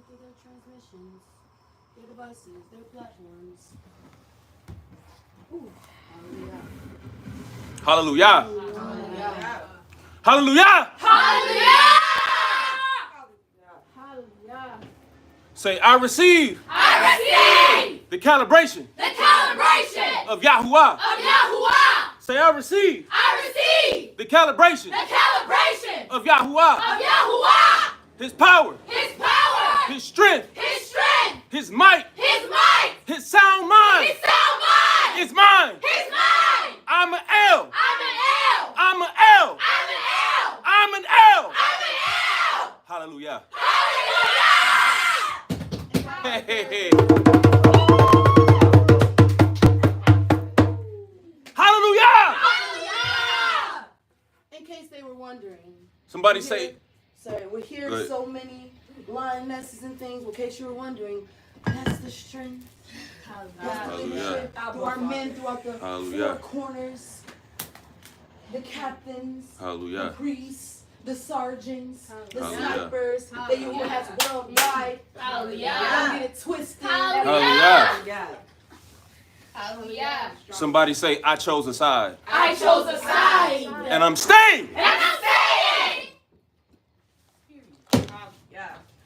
through their transmissions, their devices, their platforms. Ooh, hallelujah. Hallelujah. Hallelujah. Hallelujah. Hallelujah. Say, I receive. I receive the calibration. the calibration Of Yahuwah. of Yahuwah. Say, I receive. I receive the calibration. the calibration Of Yahuwah. of Yahuwah. His power. His power. His strength. His strength. His might. His might. His sound mind. His sound mind. Is mine. His mind. I'm an L. I'm an L. I'm an L. I'm an L. I'm an L. I'm an L. Hallelujah. Hallelujah. Hey, hey, hey. Hallelujah. Hallelujah. In case they were wondering. Somebody say. Sorry, we're here Go ahead. so many lionesses and things. In case you were wondering, that's the strength. That's the Hallelujah. leadership through our men throughout the Hallelujah. four corners. The captains, Hallelujah. the priests, the sergeants, the Hallelujah. snipers that Yahuwah has worldwide. Hallelujah. Don't get it twisted. Hallelujah. Hallelujah. Somebody say, I chose a side. I chose a side. And I'm staying. And I'm staying.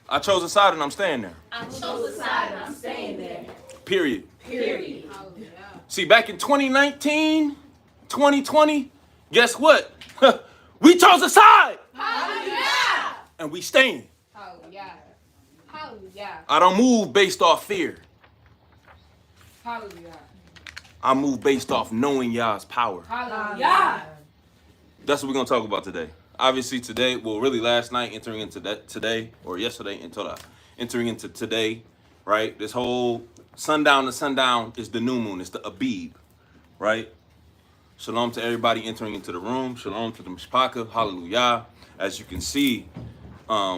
I chose a side and I'm staying there. I chose a side and I'm staying there. Period. Period. See, back in 2019, 2020, guess what? We chose a side. Hallelujah. And we staying. Hallelujah. Hallelujah. I don't move based off fear. Hallelujah. I move based off knowing Yah's power. Hallelujah. That's what we're going to talk about today. Obviously today, well, really last night, entering into that today, or yesterday, entering into today, right? This whole sundown to sundown is the new moon. It's the Abib, right? Shalom to everybody entering into the room. Shalom to the Mishpaka. Hallelujah. As you can see,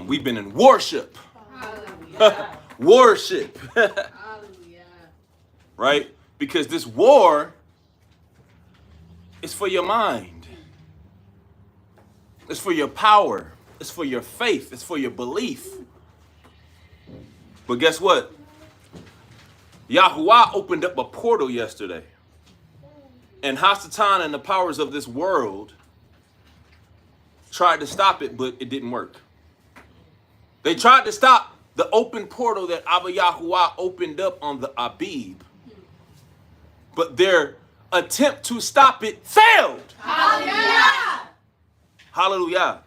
we've been in worship. Hallelujah. Worship. Hallelujah. Right? Because this war is for your mind. It's for your power. It's for your faith. It's for your belief. But guess what? Yahuwah opened up a portal yesterday. And Hasatan and the powers of this world tried to stop it, but it didn't work. They tried to stop the open portal that Abba Yahuwah opened up on the Abib. But their attempt to stop it failed. Hallelujah. Hallelujah.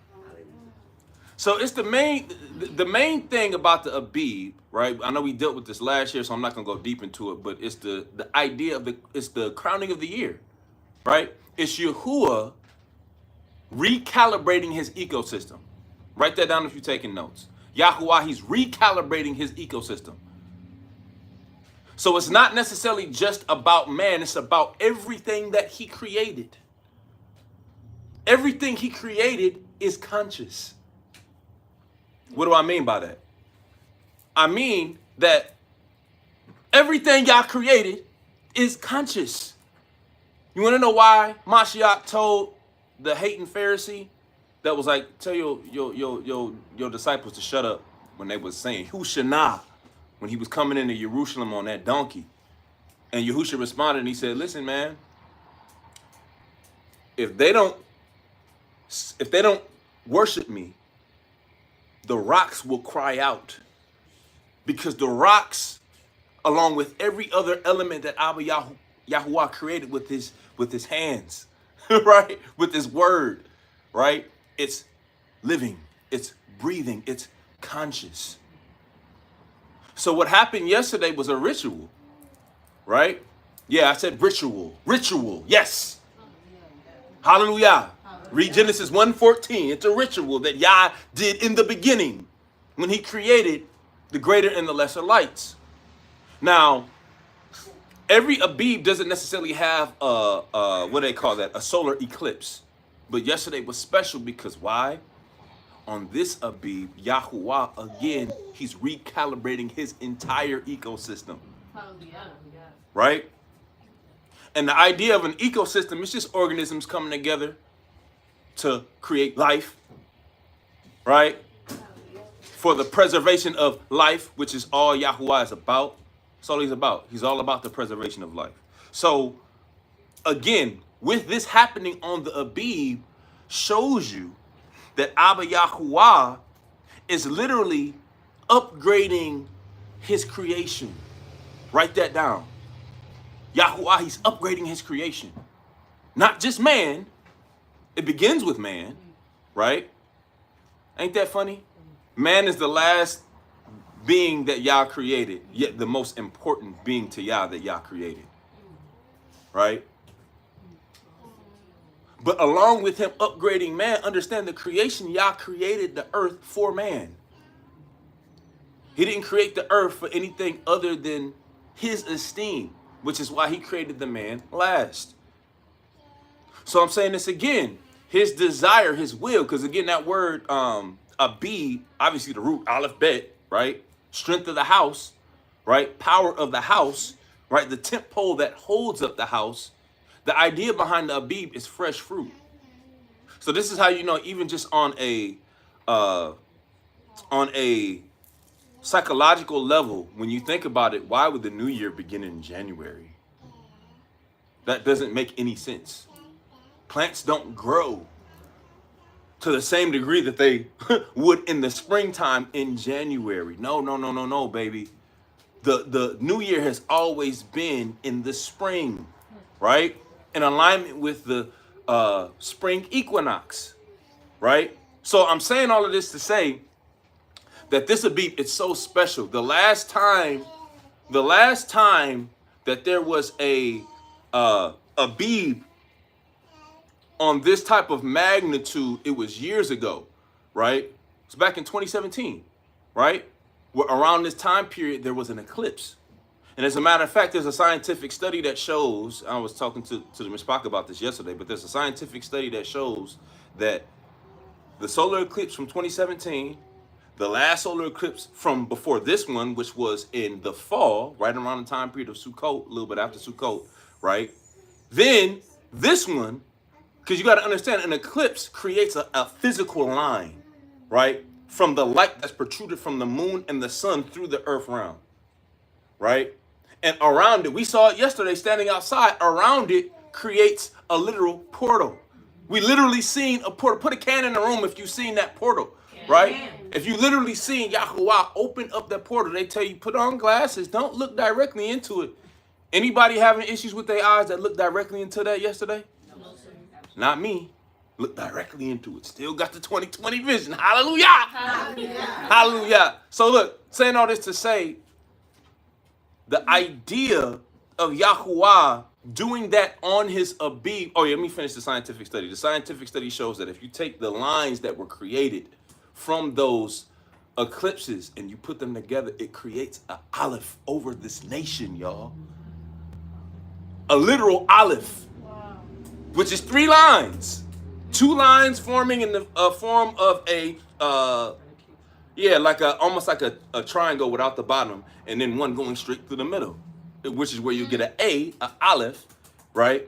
So it's the main thing about the Abib, right? I know we dealt with this last year, so I'm not gonna go deep into it, but it's the idea of it's the crowning of the year, right? It's Yahuwah recalibrating his ecosystem. Write that down if you're taking notes. Yahuwah, he's recalibrating his ecosystem. So it's not necessarily just about man, it's about everything that he created. Everything he created is conscious. What do I mean by that? I mean that everything y'all created is conscious. You want to know why Mashiach told the hating Pharisee that was like, tell your disciples to shut up when they was saying, Hushana, when he was coming into Jerusalem on that donkey. And Yahusha responded and he said, listen, man, if they don't worship me, the rocks will cry out. Because the rocks, along with every other element that Abba Yahuwah created with his hands, right? With his word, right? It's living, it's breathing, it's conscious. So what happened yesterday was a ritual, right? Yeah, I said ritual. Ritual, yes. Hallelujah. Read Genesis 1:14. It's a ritual that Yah did in the beginning when he created the greater and the lesser lights. Now, every Abib doesn't necessarily have what do they call that? A solar eclipse. But yesterday was special because why? On this Abib, Yahuwah, again, he's recalibrating his entire ecosystem. Right? And the idea of an ecosystem is just organisms coming together to create life. Right? for the preservation of life, which is all Yahuwah is about. That's all he's about. He's all about the preservation of life. So, again, with this happening on the Abib, shows you that Abba Yahuwah is literally upgrading his creation. Write that down. Yahuwah, he's upgrading his creation. Not just man. It begins with man, right? Ain't that funny? Man is the last being that Yah created, yet the most important being to Yah that Yah created, right? But along with him upgrading man, understand the creation, Yah created the earth for man. He didn't create the earth for anything other than his esteem, which is why he created the man last. So I'm saying this again, his desire, his will, because again, that word, Abib, obviously the root, aleph bet, right? Strength of the house, right? Power of the house, right? The tent pole that holds up the house. The idea behind the Abib is fresh fruit. So this is how you know, even just on a psychological level, when you think about it, why would the new year begin in January? That doesn't make any sense. Plants don't grow to the same degree that they would in the springtime in January. No, baby. The new year has always been in the spring, right? In alignment with the spring equinox, right? So I'm saying all of this to say that this Abib, it's so special. The last time that there was a Abib on this type of magnitude, it was years ago, right? It was back in 2017, right? Where around this time period, there was an eclipse. And as a matter of fact, there's a scientific study that shows, I was talking to the Mishpach about this yesterday, but there's a scientific study that shows that the solar eclipse from 2017, the last solar eclipse from before this one, which was in the fall, right around the time period of Sukkot, a little bit after Sukkot, right? Then this one, because you got to understand, an eclipse creates a physical line, right? From the light that's protruded from the moon and the sun through the earth realm, right? And around it, we saw it yesterday standing outside, around it creates a literal portal. We literally seen a portal. Put a can in the room if you've seen that portal, right? If you literally seen Yahuwah open up that portal, they tell you, put on glasses, don't look directly into it. Anybody having issues with their eyes that looked directly into that yesterday? No, sir. Not me. Look directly into it. Still got the 20/20 vision. Hallelujah. Hallelujah. Hallelujah. So look, saying all this to say, the idea of Yahuwah doing that on his Abib. Oh yeah, let me finish the scientific study. The scientific study shows that if you take the lines that were created from those eclipses and you put them together, it creates an aleph over this nation, y'all. A literal aleph, which is 3 lines. 2 lines forming in the form of a almost like a triangle without the bottom, and then one going straight through the middle, which is where you get an aleph, right?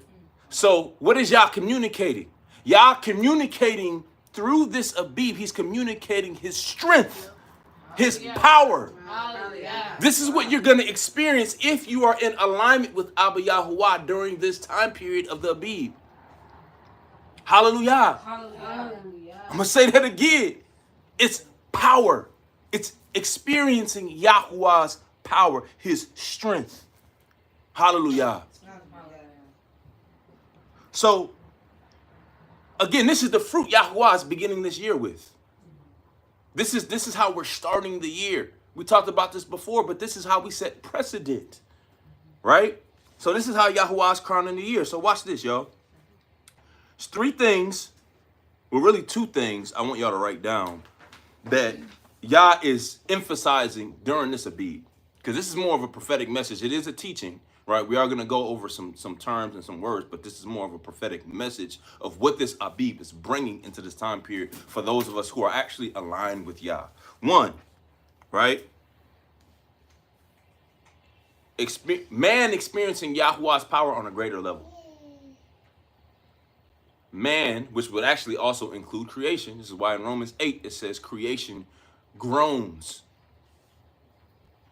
So what is Yah communicating? Yah communicating through this Abib, he's communicating his strength, his power. This is what you're going to experience if you are in alignment with Abba Yahuwah during this time period of the Abib. Hallelujah. Hallelujah. I'm going to say that again. It's power. It's experiencing Yahuwah's power, his strength. Hallelujah. So, again, this is the fruit Yahuwah is beginning this year with. This is how we're starting the year. We talked about this before, but this is how we set precedent, right? So this is how Yahuwah is crowning the year. So watch this, y'all. There's 3 things, well, really 2 things I want y'all to write down that Yah is emphasizing during this Abib, because this is more of a prophetic message. It is a teaching, right? We are going to go over some terms and some words, but this is more of a prophetic message of what this Abib is bringing into this time period for those of us who are actually aligned with Yah. 1, right? Man experiencing Yahuwah's power on a greater level. Man, which would actually also include creation. This is why in Romans 8 it says creation groans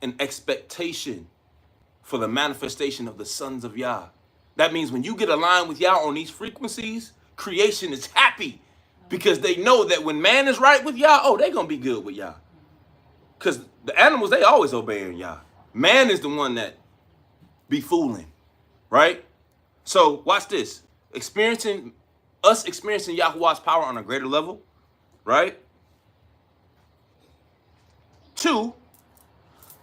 in expectation for the manifestation of the sons of Yah. That means when you get aligned with Yah on these frequencies, creation is happy because they know that when man is right with Yah, oh, they're going to be good with Yah. Because the animals, they always obeying Yah. Man is the one that be fooling, right? So watch this. Experiencing Yahuwah's power on a greater level, right? 2,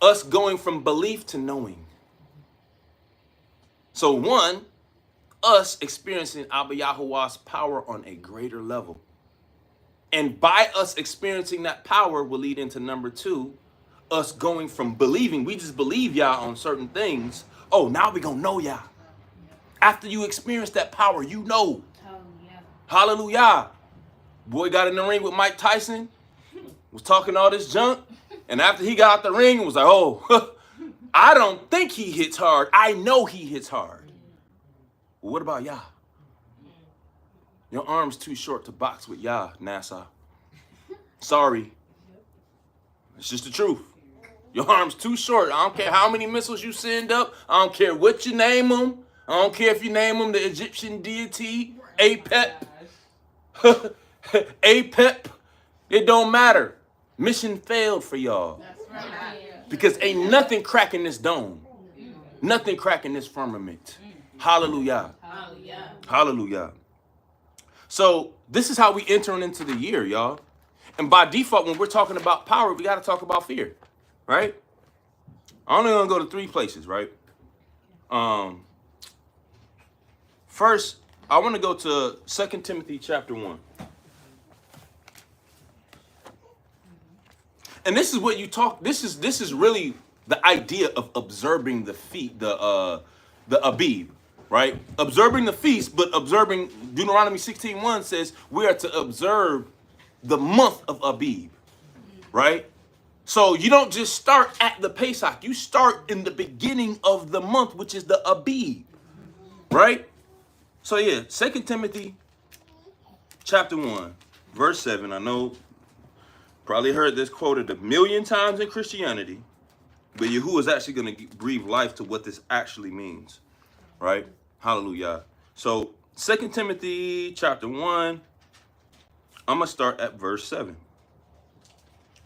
us going from belief to knowing. So 1, us experiencing Abba Yahuwah's power on a greater level. And by us experiencing that power will lead into number 2, us going from believing, we just believe Yah on certain things. Oh, now we gonna know Yah. After you experience that power, you know. Oh, yeah. Hallelujah. Boy got in the ring with Mike Tyson, was talking all this junk, and after he got out the ring, it was like, oh, I don't think he hits hard. I know he hits hard. Well, what about Yah? Your arm's too short to box with Yah, NASA. Sorry. It's just the truth. Your arm's too short. I don't care how many missiles you send up. I don't care what you name them. I don't care if you name them the Egyptian deity, Apep. Apep. It don't matter. Mission failed for y'all. That's right. Because ain't nothing cracking this dome. Nothing cracking this firmament. Hallelujah. Hallelujah. Hallelujah. So this is how we enter into the year, y'all. And by default, when we're talking about power, we got to talk about fear, right? I'm only going to go to 3 places, right? First, I want to go to 2 Timothy chapter 1. And this is what you talk, this is really the idea of observing the feast, the Abib, right? Observing the feast, but observing, Deuteronomy 16:1 says we are to observe the month of Abib, right? So you don't just start at the Pesach, you start in the beginning of the month, which is the Abib, right? So yeah, 2 Timothy chapter 1, verse 7. I know probably heard this quoted a million times in Christianity, but Yahuwah is actually going to breathe life to what this actually means, right? Hallelujah. So 2 Timothy chapter 1, I'm going to start at verse 7,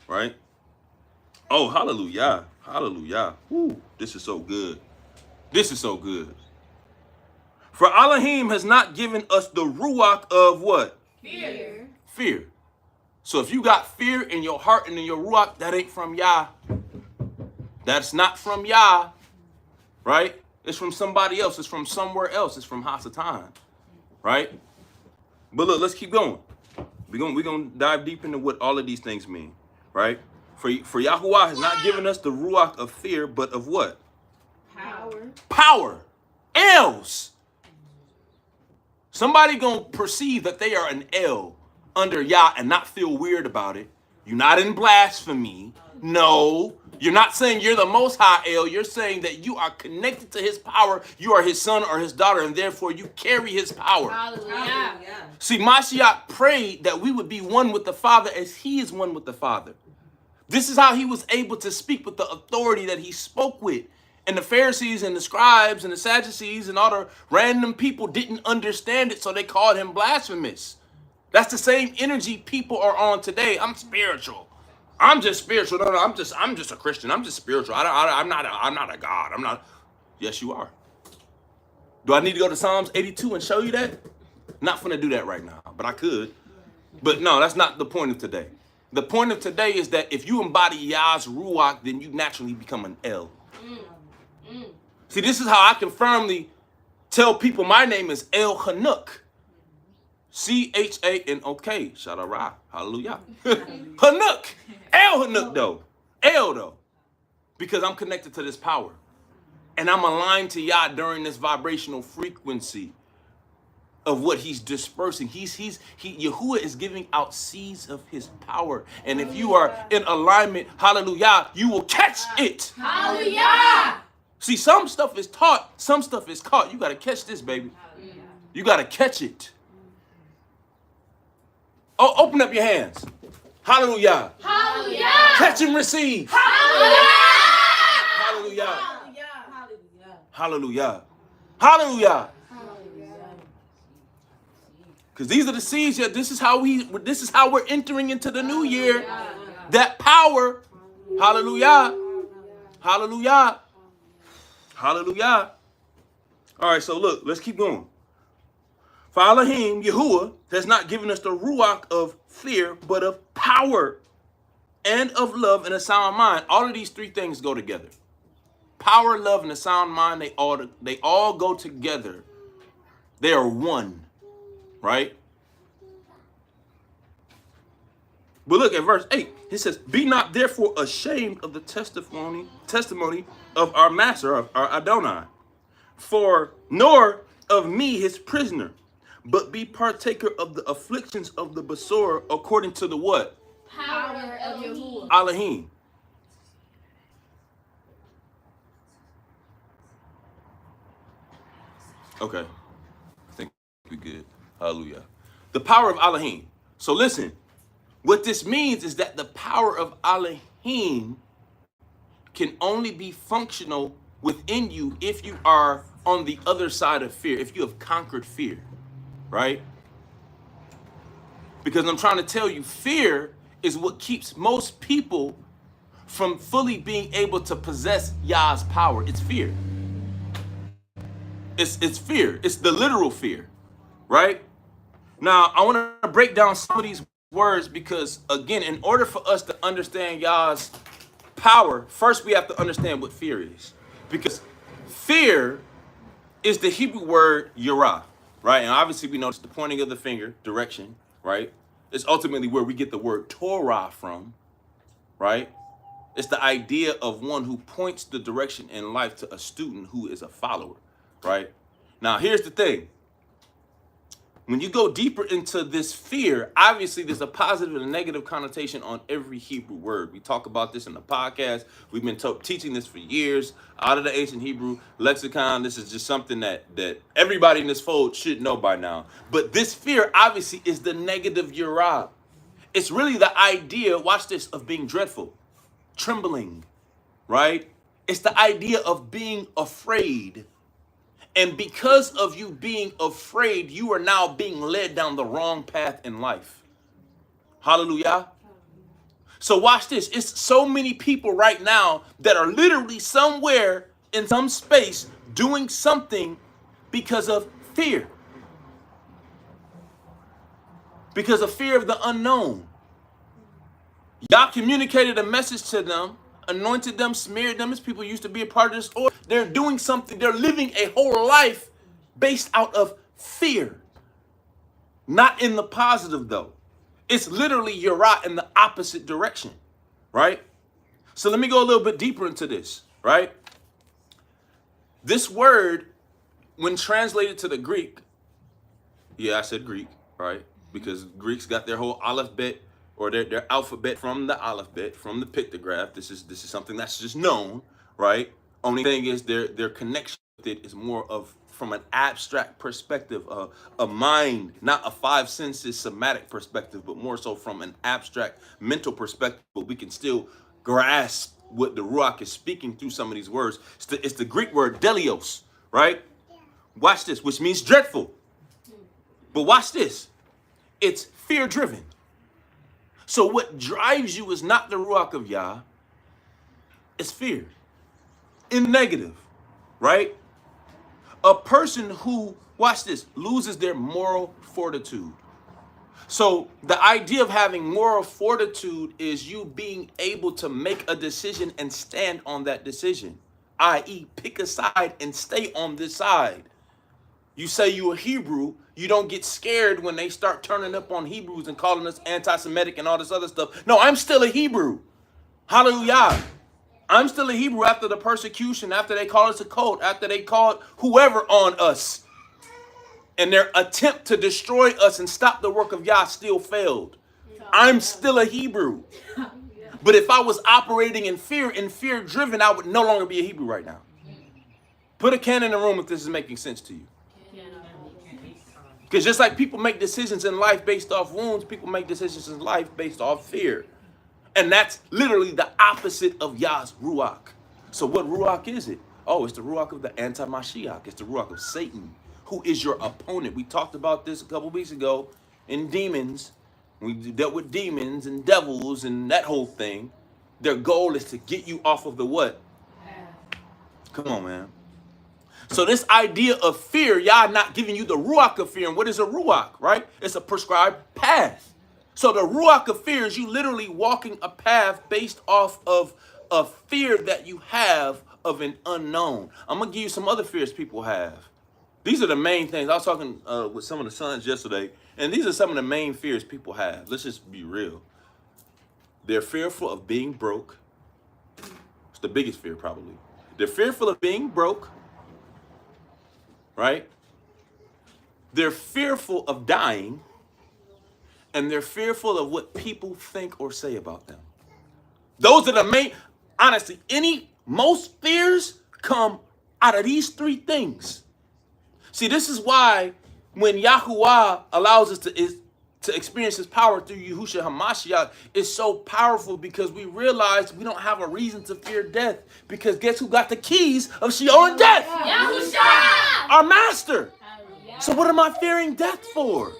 right? Oh, hallelujah. Hallelujah. Woo, this is so good. This is so good. For Elohim has not given us the ruach of what? Fear. Fear. So if you got fear in your heart and in your ruach, that ain't from Yah. That's not from Yah, right? It's from somebody else. It's from somewhere else. It's from Hasatan, right? But look, let's keep going. We're gonna dive deep into what all of these things mean, right? For Yahuwah has not given us the ruach of fear, but of what? Power. Power. Els. Somebody gonna perceive that they are an El under Yah and not feel weird about it. You're not in blasphemy. No. You're not saying you're the most high El. You're saying that you are connected to his power. You are his son or his daughter, and therefore you carry his power. Hallelujah. See, Mashiach prayed that we would be one with the Father as he is one with the Father. This is how he was able to speak with the authority that he spoke with. And the Pharisees and the scribes and the Sadducees and all the random people didn't understand it, so they called him blasphemous. That's the same energy people are on today. I'm spiritual. I'm just spiritual. No, I'm just a Christian. I'm just spiritual. I'm not a God. I'm not. Yes, you are. Do I need to go to Psalms 82 and show you that? Not finna do that right now, but I could. But no, that's not the point of today. The point of today is that if you embody Yah's Ruach, then you naturally become an El. See, this is how I can firmly tell people my name is El Hanuk. Chanok. Shadarah. Hallelujah. Hanuk. El Hanuk though. El though. Because I'm connected to this power. And I'm aligned to Yah during this vibrational frequency of what he's dispersing. Yahuwah is giving out seeds of his power. And if you are in alignment, hallelujah, you will catch it. Hallelujah. See, some stuff is taught, some stuff is caught. You got to catch this, baby. You got to catch it. Oh, open up your hands. Hallelujah. Hallelujah. Catch and receive. Hallelujah. Hallelujah. Hallelujah. Hallelujah. Hallelujah. Hallelujah. Because these are the seeds. Yeah, this is how we're entering into the new year. That power. Hallelujah. Hallelujah. Hallelujah. All right, so look, let's keep going. For Elohim, Yahuwah, has not given us the ruach of fear, but of power and of love and a sound mind. All of these three things go together. Power, love, and a sound mind, they all go together. They are one, right? But look at verse 8. It says, be not therefore ashamed of the testimony of our master, of our Adonai, for nor of me his prisoner, but be partaker of the afflictions of the Besor according to the what? Power of Yahuwah. Elohim. Okay. I think we're good. Hallelujah. The power of Elohim. So listen, what this means is that the power of Elohim can only be functional within you if you are on the other side of fear, if you have conquered fear, right? Because I'm trying to tell you, fear is what keeps most people from fully being able to possess Yah's power. It's fear. It's fear. It's the literal fear, right? Now, I want to break down some of these words because, again, in order for us to understand Yah's power, first we have to understand what fear is. Because fear is the Hebrew word yirah, right? And obviously we know it's the pointing of the finger, direction, right? It's ultimately where we get the word Torah from, right? It's the idea of one who points the direction in life to a student who is a follower, right? Now, here's the thing. When you go deeper into this fear, obviously there's a positive and a negative connotation on every Hebrew word. We talk about this in the podcast. We've been teaching this for years out of the ancient Hebrew lexicon. This is just something that everybody in this fold should know by now. But this fear obviously is the negative yirah. It's really the idea, watch this, of being dreadful, trembling, right? It's the idea of being afraid. And because of you being afraid, you are now being led down the wrong path in life. Hallelujah. So watch this. It's so many people right now that are literally somewhere in some space doing something because of fear. Because of fear of the unknown. Yah communicated a message to them, anointed them, smeared them as people used to be a part of this order. They're doing something. They're living a whole life based out of fear. Not in the positive, though. It's literally yirah in the opposite direction, right? So let me go a little bit deeper into this, right? This word, when translated to the Greek, yeah, I said Greek, right? Because Greeks got their whole alphabet or their alphabet from the alphabet, from the pictograph. This is something that's just known, right? Only thing is their connection with it is more of from an abstract perspective, a mind, not a five senses somatic perspective, but more so from an abstract mental perspective. But we can still grasp what the Ruach is speaking through some of these words. It's the Greek word delios, right? Watch this, which means dreadful. But watch this. It's fear-driven. So what drives you is not the Ruach of Yah, it's fear. In negative, right? A person who, watch this, loses their moral fortitude. So the idea of having moral fortitude is you being able to make a decision and stand on that decision, i.e. pick a side and stay on this side. You say you're a Hebrew, you don't get scared when they start turning up on Hebrews and calling us anti-Semitic and all this other stuff. No, I'm still a Hebrew. Hallelujah. I'm still a Hebrew after the persecution, after they called us a cult, after they called whoever on us. And their attempt to destroy us and stop the work of Yah still failed. I'm still a Hebrew. But if I was operating in fear driven, I would no longer be a Hebrew right now. Put a can in the room if this is making sense to you. Because just like people make decisions in life based off wounds, people make decisions in life based off fear. And that's literally the opposite of Yah's Ruach. So what Ruach is it? Oh, it's the Ruach of the anti-Mashiach. It's the Ruach of Satan, who is your opponent. We talked about this a couple weeks ago in demons. We dealt with demons and devils and that whole thing. Their goal is to get you off of the what? Come on, man. So this idea of fear, Yah not giving you the Ruach of fear. And what is a Ruach, right? It's a prescribed path. So the Ruach of fear is you literally walking a path based off of a fear that you have of an unknown. I'm going to give you some other fears people have. These are the main things. I was talking with some of the sons yesterday, and these are some of the main fears people have. Let's just be real. They're fearful of being broke. It's the biggest fear probably. They're fearful of being broke, right? They're fearful of dying, and they're fearful of what people think or say about them. Those are the main, honestly, most fears come out of these three things. See, this is why when Yahuwah allows us to experience his power through Yahushua HaMashiach, it's so powerful because we realize we don't have a reason to fear death. Because guess who got the keys of Sheol and death? Yahusha! Our master. So what am I fearing death for?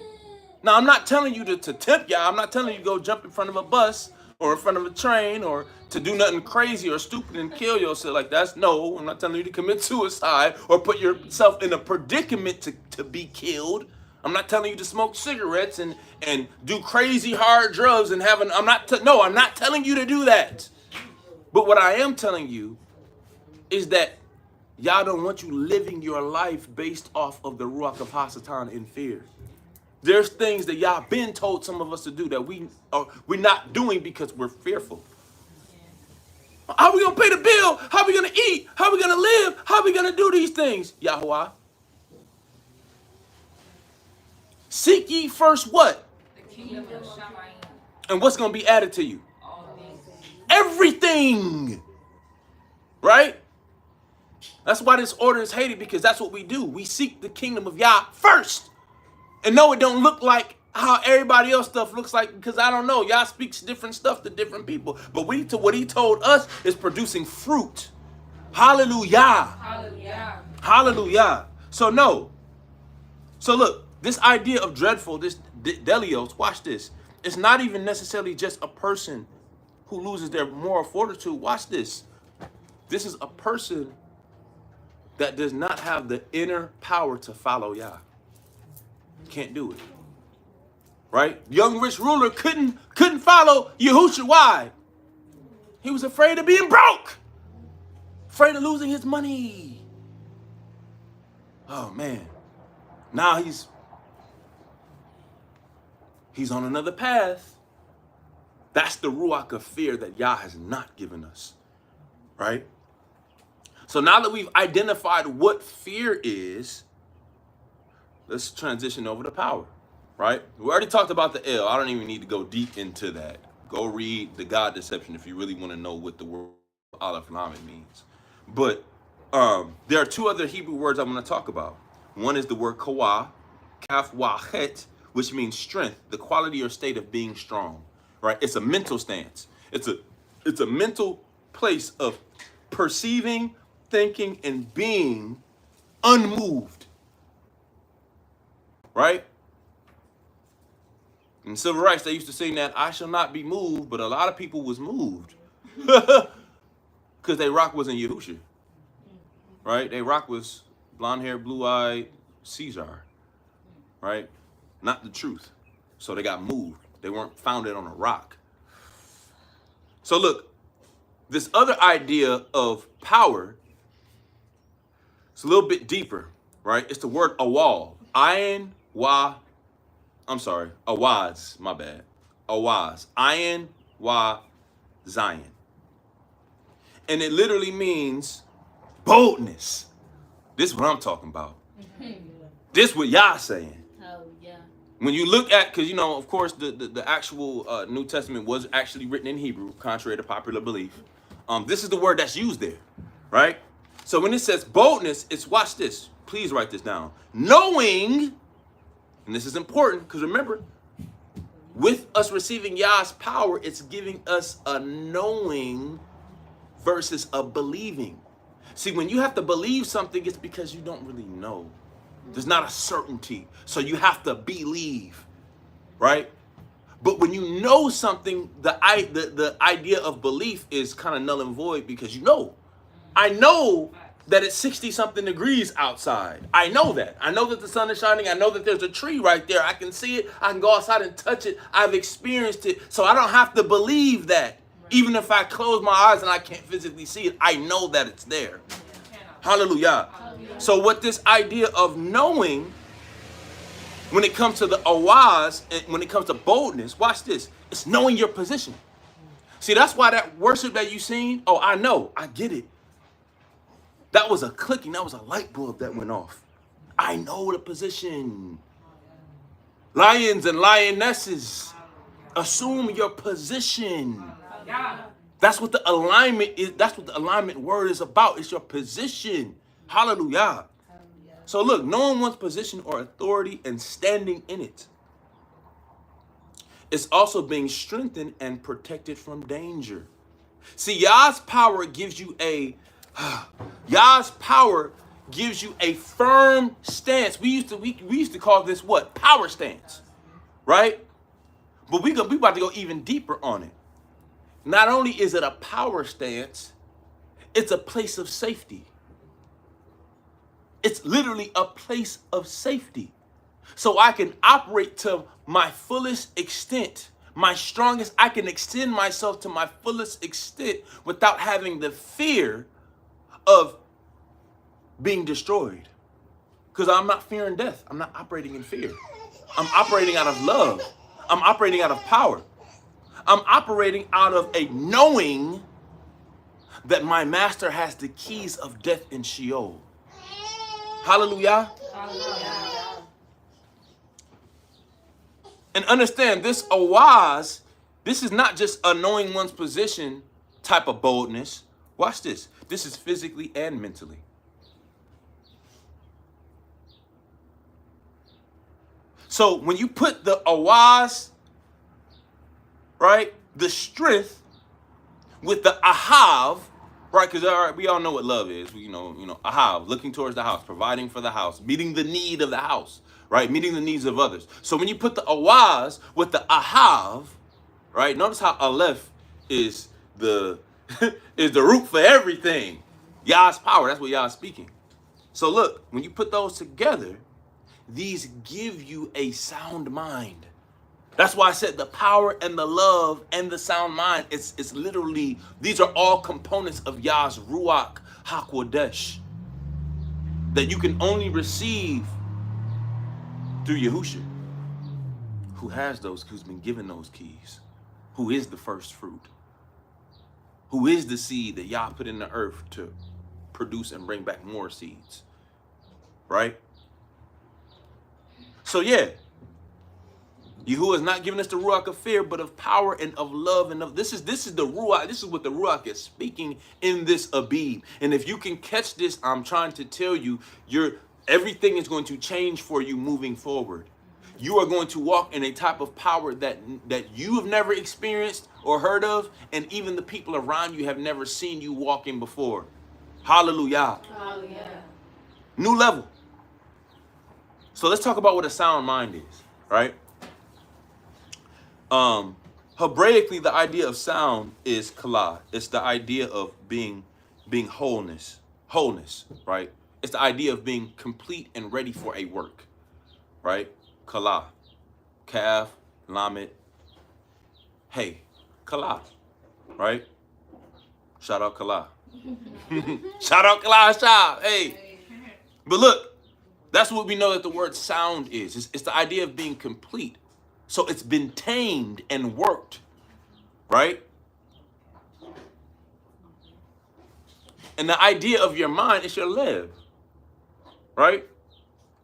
Now, I'm not telling you to tempt y'all. I'm not telling you to go jump in front of a bus or in front of a train or to do nothing crazy or stupid and kill yourself like that. No, I'm not telling you to commit suicide or put yourself in a predicament to be killed. I'm not telling you to smoke cigarettes and do crazy hard drugs and I'm not telling you to do that. But what I am telling you is that Yah don't want you living your life based off of the Ruach of Hasatan in fear. There's things that Yah been told some of us to do that we're not doing because we're fearful. How are we going to pay the bill? How are we going to eat? How are we going to live? How are we going to do these things? Yahuwah. Seek ye first what? The kingdom of Shamayim. And what's going to be added to you? Everything. Right? That's why this order is hated, because that's what we do. We seek the kingdom of Yah first. And no, it don't look like how everybody else stuff looks like, because I don't know. Yah speaks different stuff to different people. But what he told us is producing fruit. Hallelujah. Hallelujah. Hallelujah. So no. So look, this idea of dreadful, this delios, watch this. It's not even necessarily just a person who loses their moral fortitude. Watch this. This is a person that does not have the inner power to follow Yah. Can't do it. Right? Young rich ruler couldn't follow Yahushua. Why? He was afraid of being broke. Afraid of losing his money. Oh man. Now he's on another path. That's the Ruach of fear that Yah has not given us. Right? So now that we've identified what fear is, let's transition over to power, right? We already talked about the L. I don't even need to go deep into that. Go read the God Deception if you really want to know what the word Aleph Lamed means. But there are two other Hebrew words I'm going to talk about. One is the word kawah, kaf wahet, which means strength, the quality or state of being strong, right? It's a mental stance. It's a mental place of perceiving, thinking, and being unmoved. Right? In civil rights, they used to sing that, I shall not be moved, but a lot of people was moved. Because they rock wasn't Yahusha. Right? They rock was blonde hair, blue-eyed Caesar. Right? Not the truth. So they got moved. They weren't founded on a rock. So look, this other idea of power, it's a little bit deeper, right? It's the word awal. Awaz, my bad. Awaz. Ayin wa Zion. And it literally means boldness. This is what I'm talking about. This is what Yah saying. Oh, yeah. When you look at, because, of course, the actual New Testament was actually written in Hebrew, contrary to popular belief. This is the word that's used there, right? So when it says boldness, it's, watch this. Please write this down. Knowing And this is important because remember, with us receiving Yah's power, it's giving us a knowing versus a believing. See, when you have to believe something, it's because you don't really know. There's not a certainty. So you have to believe, right? But when you know something, the idea of belief is kind of null and void because you know. I know that it's 60-something degrees outside. I know that. I know that the sun is shining. I know that there's a tree right there. I can see it. I can go outside and touch it. I've experienced it. So I don't have to believe that. Even if I close my eyes and I can't physically see it, I know that it's there. Hallelujah. So what this idea of knowing, when it comes to the awaz, and when it comes to boldness, watch this. It's knowing your position. See, that's why that worship that you seen, oh, I know, I get it. That was a clicking, that was a light bulb that went off. I know the position. Lions and lionesses, assume your position. That's what the alignment is. That's what the alignment word is about. It's your position. Hallelujah. So look, knowing one's position or authority and standing in it. It's also being strengthened and protected from danger. See, Yah's power gives you a firm stance. We used to call this what? Power stance, right? But we about to go even deeper on it. Not only is it a power stance, it's a place of safety. It's literally a place of safety. So I can operate to my fullest extent, my strongest. I can extend myself to my fullest extent without having the fear of being destroyed. Because I'm not fearing death. I'm not operating in fear. I'm operating out of love. I'm operating out of power. I'm operating out of a knowing that my master has the keys of death and Sheol. Hallelujah. Hallelujah. And understand this awaz, this is not just a knowing one's position type of boldness. Watch this. This is physically and mentally. So when you put the awaz, right, the strength with the ahav, right, because we all know what love is. You know, ahav, looking towards the house, providing for the house, meeting the need of the house, right, meeting the needs of others. So when you put the awaz with the ahav, right, notice how aleph is the is the root for everything. Yah's power, that's what Yah's speaking. So look, when you put those together, these give you a sound mind. That's why I said the power and the love and the sound mind, it's literally, these are all components of Yah's Ruach HaKodesh that you can only receive through Yahushua, who has those, who's been given those keys, who is the first fruit, who is the seed that Yah put in the earth to produce and bring back more seeds, right? So yeah, Yahuwah is not giving us the Ruach of fear, but of power and of love and of this is the Ruach. This is what the Ruach is speaking in this Abib. And if you can catch this, I'm trying to tell you, everything is going to change for you moving forward. You are going to walk in a type of power that you have never experienced or heard of, and even the people around you have never seen you walking before. Hallelujah. Hallelujah. New level. So let's talk about what a sound mind is, right? Hebraically, the idea of sound is kala. It's the idea of being wholeness, right? It's the idea of being complete and ready for a work, right? Kala, kaf, lamet, hey, kala, right? Shout out kala. Shout out kala, hey. But look, that's what we know that the word sound is. It's the idea of being complete. So it's been tamed and worked, right? And the idea of your mind is your lev, right?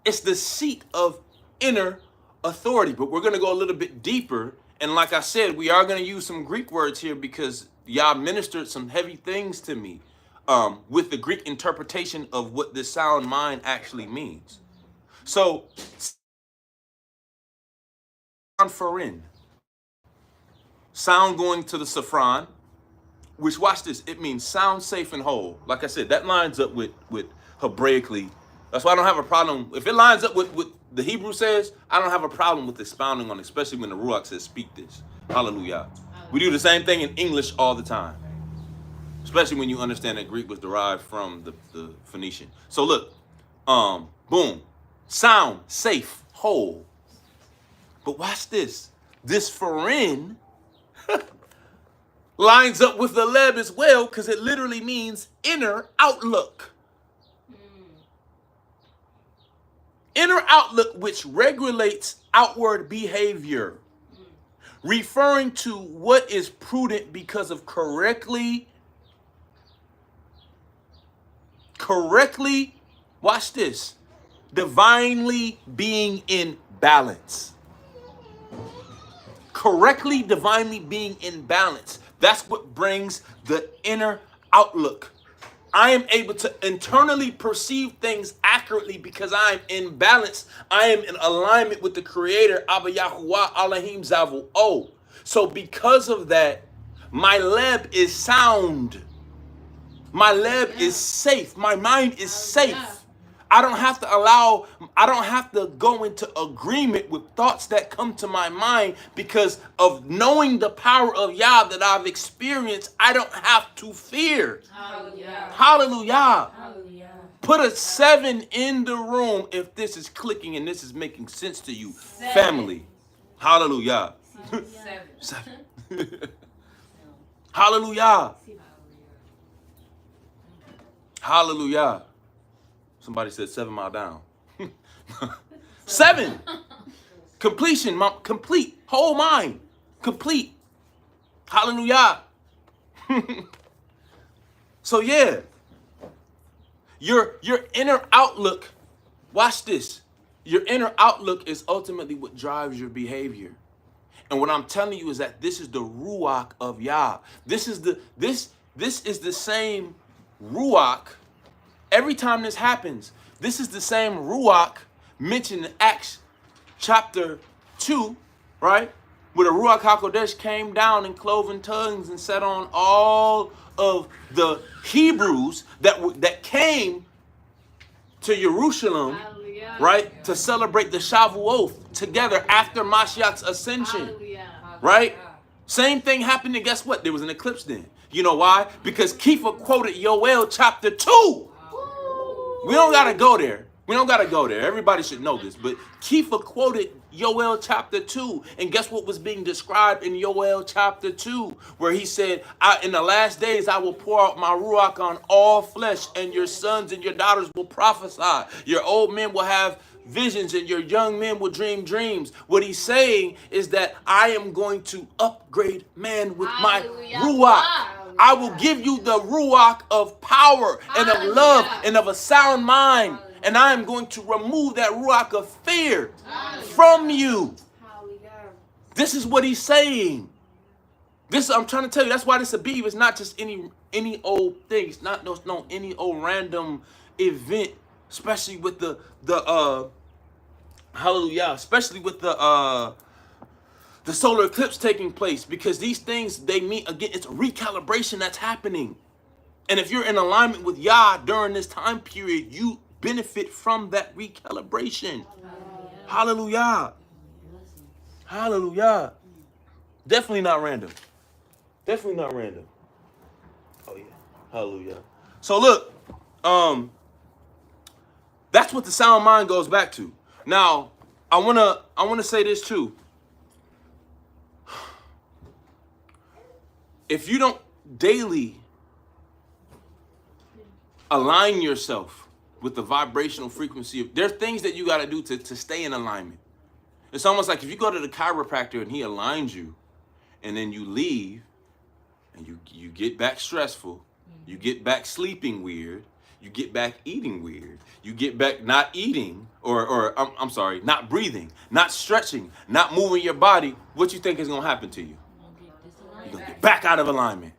It's the seat of inner authority. But we're going to go a little bit deeper. And like I said, we are going to use some Greek words here because Yah ministered some heavy things to me with the Greek interpretation of what this sound mind actually means. So Farin. Sound going to the Safran, which, watch this, it means sound, safe, and whole. Like I said, that lines up with Hebraically. That's why I don't have a problem. If it lines up with what the Hebrew says, I don't have a problem with expounding on it, especially when the Ruach says, speak this. Hallelujah. We do the same thing in English all the time, especially when you understand that Greek was derived from the Phoenician. So look, boom, sound, safe, whole. But watch this. This Farin lines up with the Leb as well, because it literally means inner outlook. Inner outlook, which regulates outward behavior, referring to what is prudent because of correctly, watch this, divinely being in balance. Correctly, divinely being in balance. That's what brings the inner outlook. I am able to internally perceive things accurately because I am in balance. I am in alignment with the Creator, Abba Yahuwah Elohim Zavu. Oh, so because of that, my Leb is sound. My Leb is safe. My mind is safe. I don't have to go into agreement with thoughts that come to my mind because of knowing the power of Yah that I've experienced. I don't have to fear. Hallelujah. Hallelujah. Hallelujah. Put a 7 in the room if this is clicking and this is making sense to you. 7. Family. Hallelujah. 7. 7. Hallelujah. Hallelujah. Somebody said 7 Mile Down. 7. Completion. Complete. Whole mind. Complete. Hallelujah. So yeah. Your inner outlook. Watch this. Your inner outlook is ultimately what drives your behavior. And what I'm telling you is that this is the Ruach of Yah. This is the same Ruach. Every time this happens, this is the same Ruach mentioned in Acts chapter 2, right? Where the Ruach HaKodesh came down in cloven tongues and sat on all of the Hebrews that came to Jerusalem, right? To celebrate the Shavuot together after Mashiach's ascension, right? Same thing happened, and guess what? There was an eclipse then. You know why? Because Kepha quoted Yoel chapter 2. We don't got to go there. We don't got to go there. Everybody should know this. But Kepha quoted Yoel chapter 2. And guess what was being described in Yoel chapter 2? Where he said, in the last days, I will pour out my Ruach on all flesh, and your sons and your daughters will prophesy. Your old men will have visions, and your young men will dream dreams. What he's saying is that I am going to upgrade man with my Ruach. I will give you the Ruach of power and of love and of a sound mind. And I am going to remove that Ruach of fear from you. This is what he's saying. I'm trying to tell you, that's why this Abib is not just any old thing. It's not any old random event, especially with the hallelujah, especially with the solar eclipse taking place, because these things, they mean, again, it's a recalibration that's happening. And if you're in alignment with Yah during this time period, you benefit from that recalibration. Hallelujah. Hallelujah. Definitely not random. Definitely not random. Oh yeah. Hallelujah. So look, that's what the sound mind goes back to. Now, I wanna say this too. If you don't daily align yourself with the vibrational frequency there's things that you got to do to stay in alignment. It's almost like if you go to the chiropractor and he aligns you, and then you leave, and you get back stressful, you get back sleeping weird, you get back eating weird, you get back not eating, or I'm sorry, not breathing, not stretching, not moving your body, what you think is going to happen to you? You're going to get back out of alignment,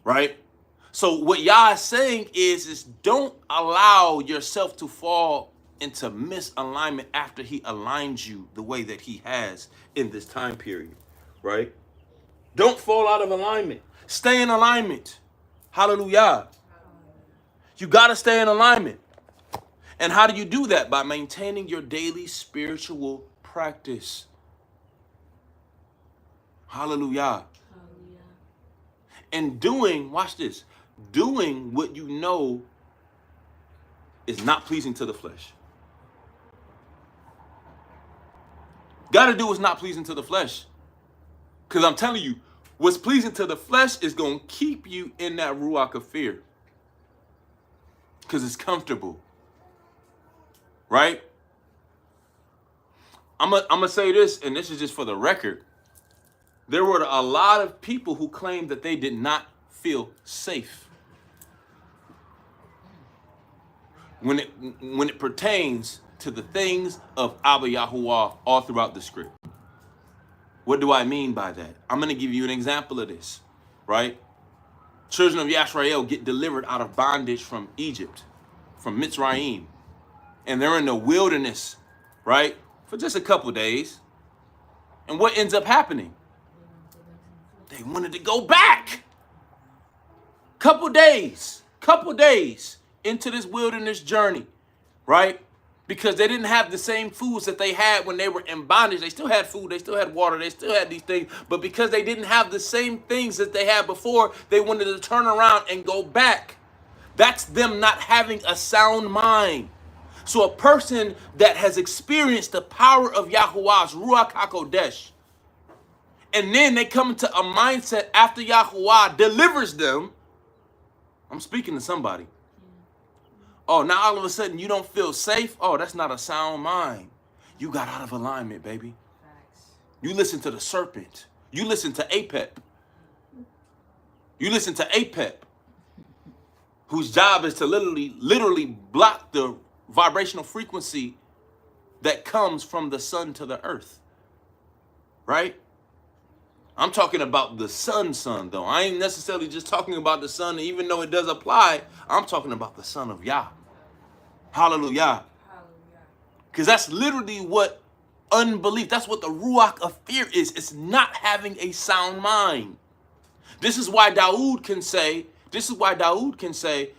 right? So what Yah is saying is don't allow yourself to fall into misalignment after he aligns you the way that he has in this time period, right? Don't fall out of alignment. Stay in alignment. Hallelujah. You got to stay in alignment. And how do you do that? By maintaining your daily spiritual practice. Hallelujah. And doing, watch this, doing what you know is not pleasing to the flesh. Got to do what's not pleasing to the flesh. Because I'm telling you, what's pleasing to the flesh is going to keep you in that ruach of fear. Because it's comfortable. Right? I'm gonna say this, and this is just for the record. There were a lot of people who claimed that they did not feel safe when it pertains to the things of Abba Yahuwah all throughout the script. What do I mean by that? I'm going to give you an example of this, right? Children of Yisrael get delivered out of bondage from Egypt, from Mitzrayim, and they're in the wilderness, right, for just a couple days. And what ends up happening? They wanted to go back. Couple days into this wilderness journey, right? Because they didn't have the same foods that they had when they were in bondage. They still had food, they still had water, they still had these things. But because they didn't have the same things that they had before, they wanted to turn around and go back. That's them not having a sound mind. So a person that has experienced the power of Yahuwah's Ruach HaKodesh, and then they come into a mindset after Yahuwah delivers them. I'm speaking to somebody. Oh, now all of a sudden you don't feel safe? Oh, that's not a sound mind. You got out of alignment, baby. You listen to the serpent. You listen to Apep. You listen to Apep, whose job is to literally block the vibrational frequency that comes from the sun to the earth. Right? I'm talking about the sun, though. I ain't necessarily just talking about the sun, even though it does apply. I'm talking about the son of Yah. Hallelujah. Because that's literally what unbelief, that's what the ruach of fear is. It's not having a sound mind. This is why Dawood can say,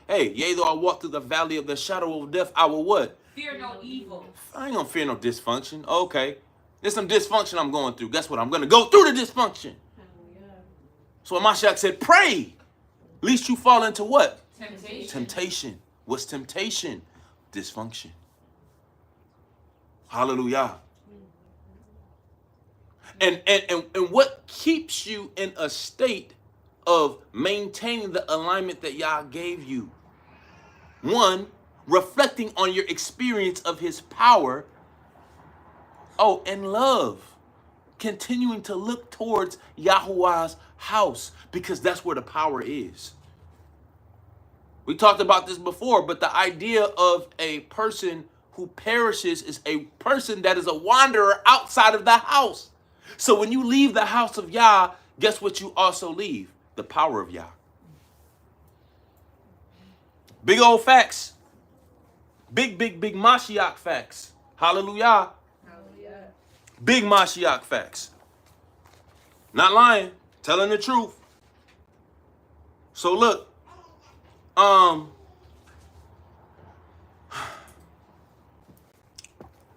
hey, yea, though I walk through the valley of the shadow of death, I will what? Fear no evil. I ain't gonna fear no dysfunction. Okay. There's some dysfunction I'm going through. Guess what? I'm going to go through the dysfunction. So Mashiach said, pray, lest you fall into what? Temptation. What's temptation? Dysfunction. Hallelujah. And what keeps you in a state of maintaining the alignment that Yah gave you? One, reflecting on your experience of his power. Oh, and love. Continuing to look towards Yahuwah's house, because that's where the power is. We talked about this before, but the idea of a person who perishes is a person that is a wanderer outside of the house. So when you leave the house of Yah, guess what you also leave? The power of Yah. Big old facts. Big Mashiach facts. Hallelujah. Big Mashiach facts. Not lying, telling the truth. So look,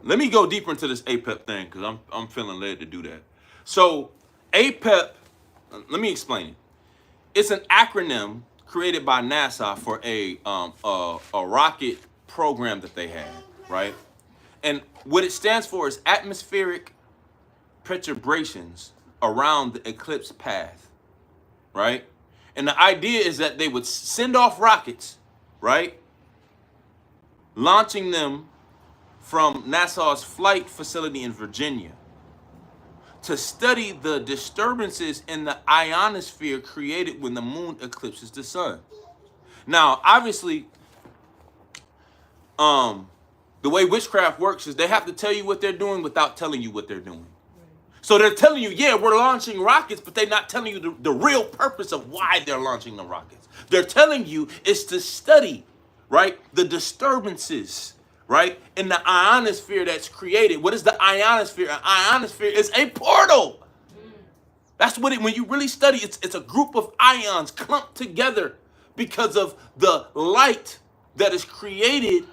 let me go deeper into this APEP thing, because I'm feeling led to do that. So APEP, let me explain it. It's an acronym created by NASA for a rocket program that they had, right? And what it stands for is atmospheric perturbations around the eclipse path, right? And the idea is that they would send off rockets, right? Launching them from NASA's flight facility in Virginia to study the disturbances in the ionosphere created when the moon eclipses the sun. Now, obviously, the way witchcraft works is they have to tell you what they're doing without telling you what they're doing. So they're telling you, yeah, we're launching rockets, but they're not telling you the real purpose of why they're launching the rockets. They're telling you it's to study, right, the disturbances, right? In the ionosphere that's created. What is the ionosphere? An ionosphere is a portal. That's what it, when you really study, it's a group of ions clumped together because of the light that is created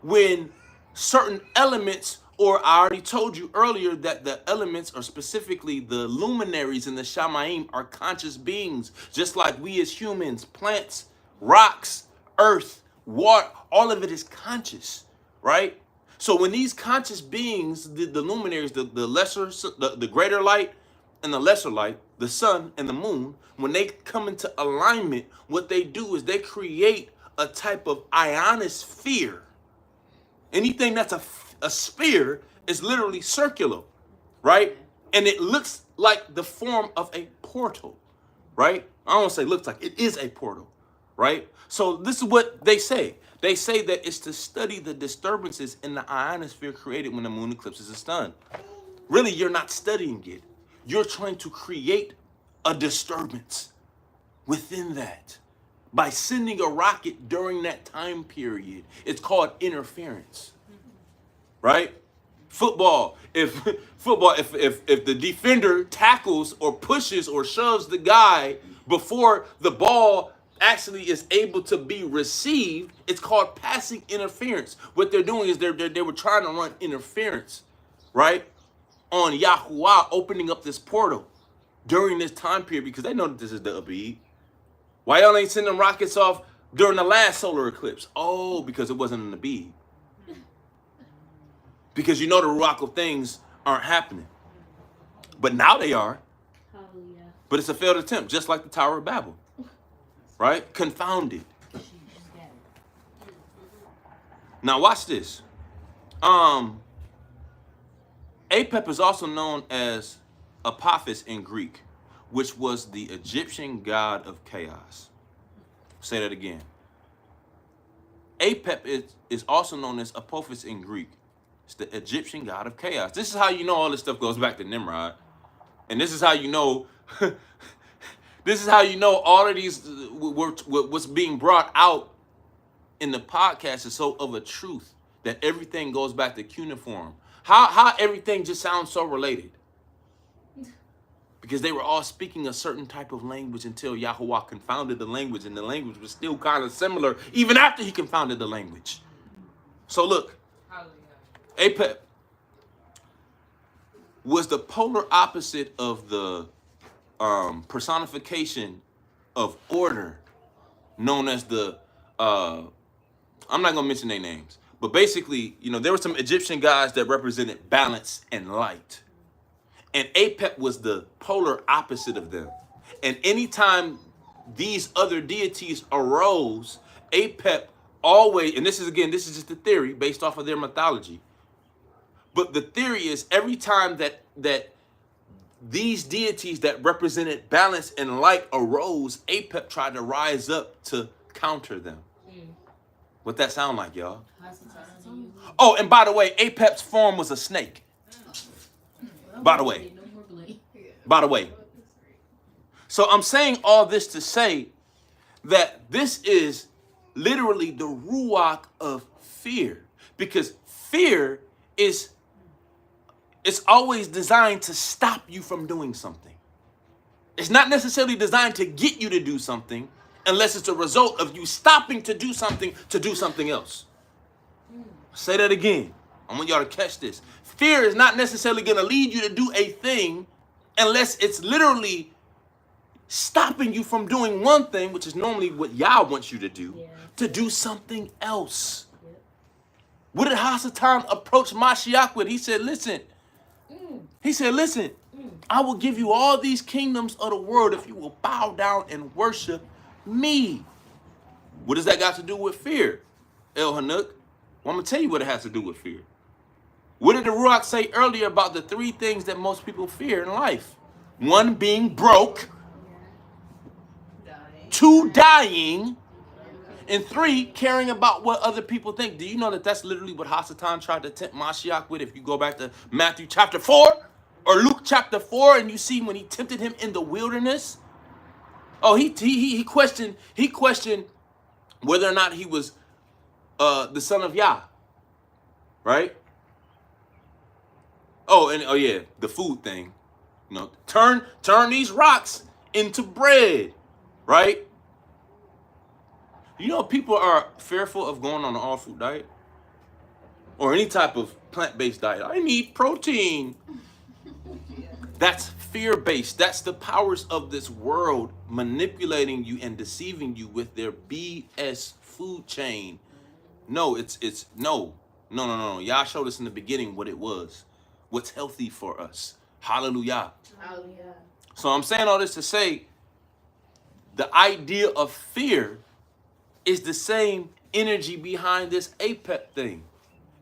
when certain elements, or I already told you earlier that the elements, or specifically the luminaries in the Shamayim, are conscious beings, just like we as humans, plants, rocks, earth, water, all of it is conscious, right? So when these conscious beings, the luminaries, the lesser, the greater light, and the lesser light, the sun and the moon, when they come into alignment, what they do is they create a type of ionosphere. Anything that's a sphere is literally circular, right? And it looks like the form of a portal, right? I don't want to say looks like, it is a portal, right? So this is what they say. They say that it's to study the disturbances in the ionosphere created when the moon eclipses the sun. Really, you're not studying it. You're trying to create a disturbance within that by sending a rocket during that time period. It's called interference, right? Football, if the defender tackles or pushes or shoves the guy before the ball actually is able to be received, it's called passing interference. What they're doing is they were trying to run interference, right, on Yahuwah opening up this portal during this time period, because they know that this is the Abib. Why y'all ain't sending rockets off during the last solar eclipse? Oh, because it wasn't an Abib. Because you know the Ruach of things aren't happening. But now they are. Hallelujah. But it's a failed attempt, just like the Tower of Babel. Right? Confounded. Now watch this. Apep is also known as Apophis in Greek, which was the Egyptian god of chaos. Say that again. Apep is also known as Apophis in Greek. It's the Egyptian god of chaos. This is how you know all this stuff goes back to Nimrod. And this is how you know, this is how you know all of these, what's being brought out in the podcast is so of a truth that everything goes back to cuneiform. How everything just sounds so related? Because they were all speaking a certain type of language until Yahuwah confounded the language, and the language was still kind of similar even after he confounded the language. So look, Apep was the polar opposite of the personification of order known as the, I'm not going to mention their names, but basically, you know, there were some Egyptian gods that represented balance and light. And Apep was the polar opposite of them. And anytime these other deities arose, Apep always, and this is just a theory based off of their mythology. But the theory is every time that these deities that represented balance and light arose, Apep tried to rise up to counter them. What that sound like, y'all? Oh, and by the way, Apep's form was a snake. By the way. So I'm saying all this to say that this is literally the ruach of fear, because fear is, it's always designed to stop you from doing something. It's not necessarily designed to get you to do something unless it's a result of you stopping to do something else. Say that again. I want y'all to catch this. Fear is not necessarily going to lead you to do a thing unless it's literally stopping you from doing one thing, which is normally what Yah wants you to do, to do something else. What did Hasatan approach Mashiach with? He said, listen, I will give you all these kingdoms of the world if you will bow down and worship me. What does that got to do with fear, El Hanuk? Well, I'm going to tell you what it has to do with fear. What did the Ruach say earlier about the three things that most people fear in life? One, being broke. Two, dying. And three, caring about what other people think. Do you know that that's literally what Hasatan tried to tempt Mashiach with? If you go back to Matthew chapter 4 or Luke chapter 4, and you see when he tempted him in the wilderness. Oh, he questioned whether or not he was the son of Yah. right? Oh, and oh yeah, the food thing. You know, turn these rocks into bread, right? You know, people are fearful of going on an all-food diet or any type of plant-based diet. I need protein. That's fear-based. That's the powers of this world manipulating you and deceiving you with their BS food chain. No, it's no. Y'all showed us in the beginning what it was. What's healthy for us. Hallelujah. Hallelujah. So I'm saying all this to say the idea of fear is the same energy behind this APEP thing.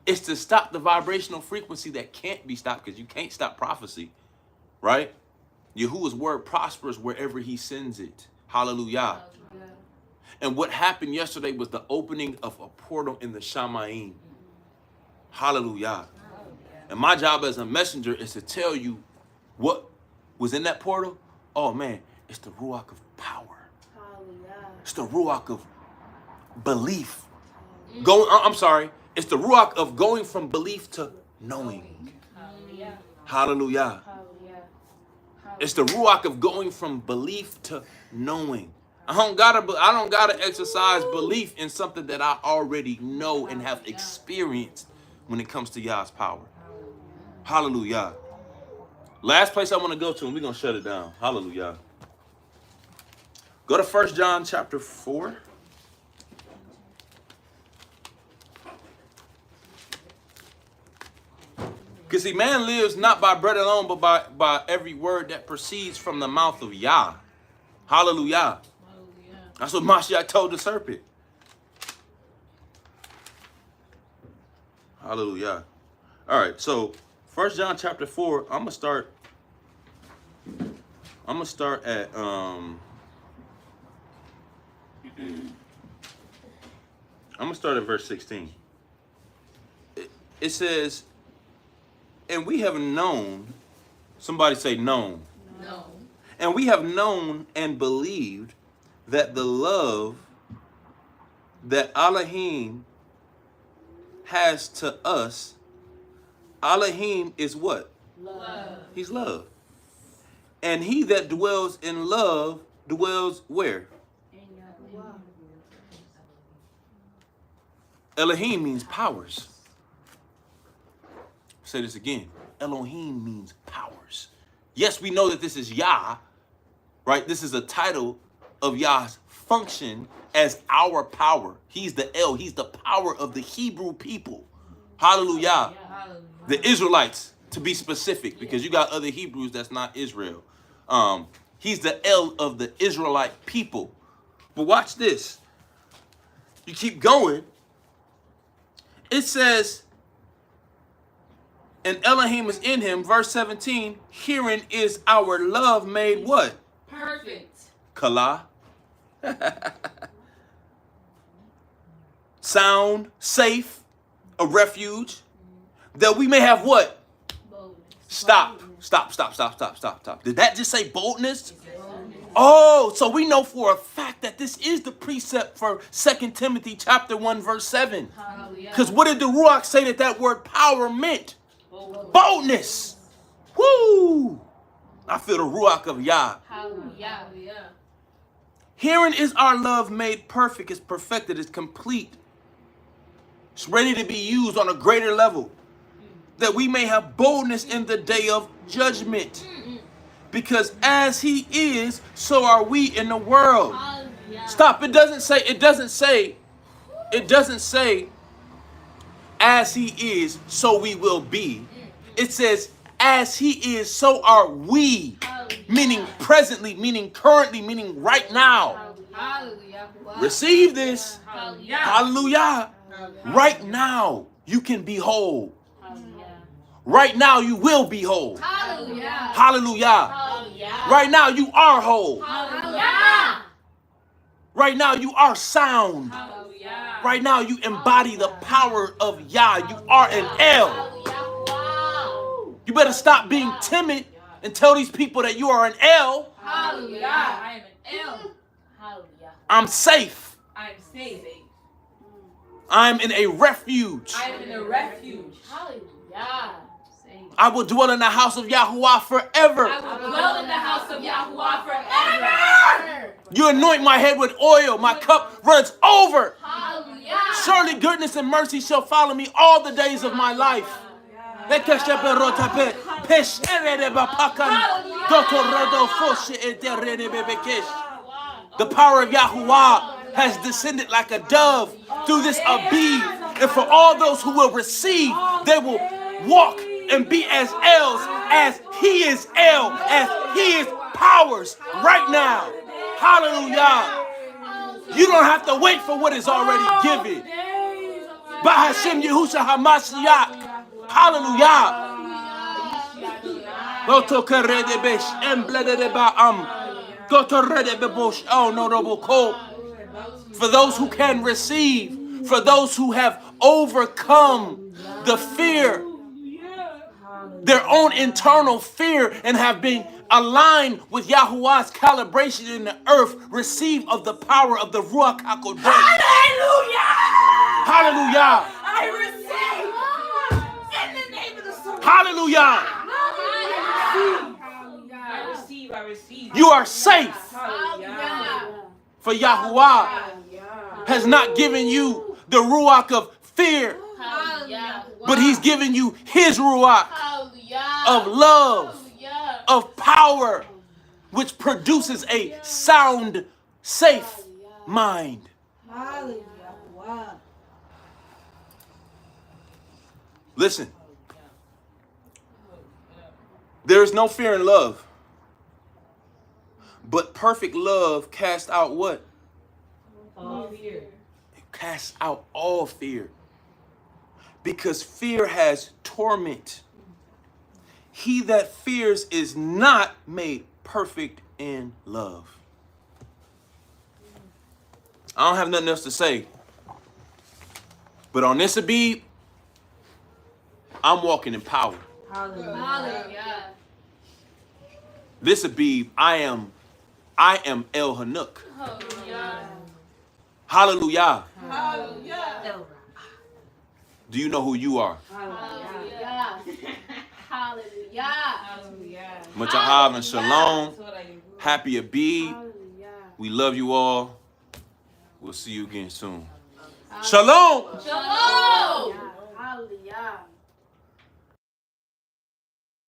It's to stop the vibrational frequency that can't be stopped because you can't stop prophecy, right? Yahuwah's word prospers wherever he sends it. Hallelujah. And what happened yesterday was the opening of a portal in the Shamayim. Hallelujah. And my job as a messenger is to tell you what was in that portal. Oh man, it's the Ruach of power. It's the Ruach of belief. It's the Ruach of going from belief to knowing. Hallelujah. It's the Ruach of going from belief to knowing. I don't gotta exercise belief in something that I already know and have experienced when it comes to Yah's power. Hallelujah. Last place I want to go to, and we're going to shut it down. Hallelujah. Go to 1 John chapter 4. Because see, man lives not by bread alone, but by every word that proceeds from the mouth of Yah. Hallelujah. That's what Mashiach told the serpent. Hallelujah. All right, so 1 John chapter 4, I'm gonna start at verse 16. It says, and we have known, somebody say known. No. And we have known and believed that the love that Elohim has to us, Elohim is what? Love. He's love. And he that dwells in love dwells where? Elohim means powers. Say this again. Elohim means powers. Yes, we know that this is Yah, right? This is a title of Yah's function as our power. He's the El. He's the power of the Hebrew people. Hallelujah. The Israelites, to be specific, because you got other Hebrews that's not Israel. He's the El of the Israelite people. But watch this. You keep going. It says, and Elohim is in him, verse 17, herein is our love made what? Perfect. Kala. Sound, safe, a refuge, that we may have what? Boldness. Stop. Did that just say boldness? Oh, so we know for a fact that this is the precept for 2 Timothy chapter 1, verse 7. Because what did the Ruach say that word power meant? Boldness. Woo! I feel the Ruach of Yah. Hallelujah. Herein is our love made perfect, is perfected, is complete. It's ready to be used on a greater level, that we may have boldness in the day of judgment. Because as he is, so are we in the world. Stop. It doesn't say, as he is, so we will be. It says, as he is, so are we. Meaning presently, meaning currently, meaning right now. Hallelujah. Receive this. Hallelujah. Hallelujah. Right now, you can be whole. Hallelujah. Right now, you will be whole. Hallelujah. Hallelujah. Hallelujah. Right now, you are whole. Hallelujah. Right now, you are sound. Hallelujah. Right now, you embody the power of Yah. You are an El. You better stop being timid and tell these people that you are an El. Hallelujah. I am an L. Hallelujah. I'm safe. I'm safe. I'm in a refuge. I am in a refuge. Hallelujah. I will dwell in the house of Yahuwah forever. I will dwell in the house of Yahuwah forever. You anoint my head with oil. My cup runs over. Hallelujah. Surely goodness and mercy shall follow me all the days of my life. The power of Yahuwah has descended like a dove through this Abib. And for all those who will receive, they will walk and be as Els, as he is El, as he is powers right now. Hallelujah. You don't have to wait for what is already given. Bahashem Yehusha HaMashiach. Hallelujah. For those who can receive, for those who have overcome the fear, their own internal fear, and have been aligned with Yahuwah's calibration in the earth, receive of the power of the Ruach HaKodesh. Hallelujah! Hallelujah! I receive in the name of the Son. Hallelujah! I receive. You are safe, Hallelujah. for Yahuwah has not given you the Ruach of fear, Hallelujah. but he's given you his Ruach Hallelujah. of love, Hallelujah. of power, which produces a sound, safe mind. Hallelujah. Wow. Listen, there is no fear in love, but perfect love casts out what? All fear. It casts out all fear, because fear has torment. He that fears is not made perfect in love. I don't have nothing else to say. But on this Abib, I'm walking in power. Hallelujah. This Abib, I am El Hanuk. Hallelujah. Hallelujah. Hallelujah. Do you know who you are? Hallelujah. Hallelujah. Hallelujah. Mutahav and Shalom. Happy Abib. We love you all. We'll see you again soon. Shalom. Shalom. Hallelujah.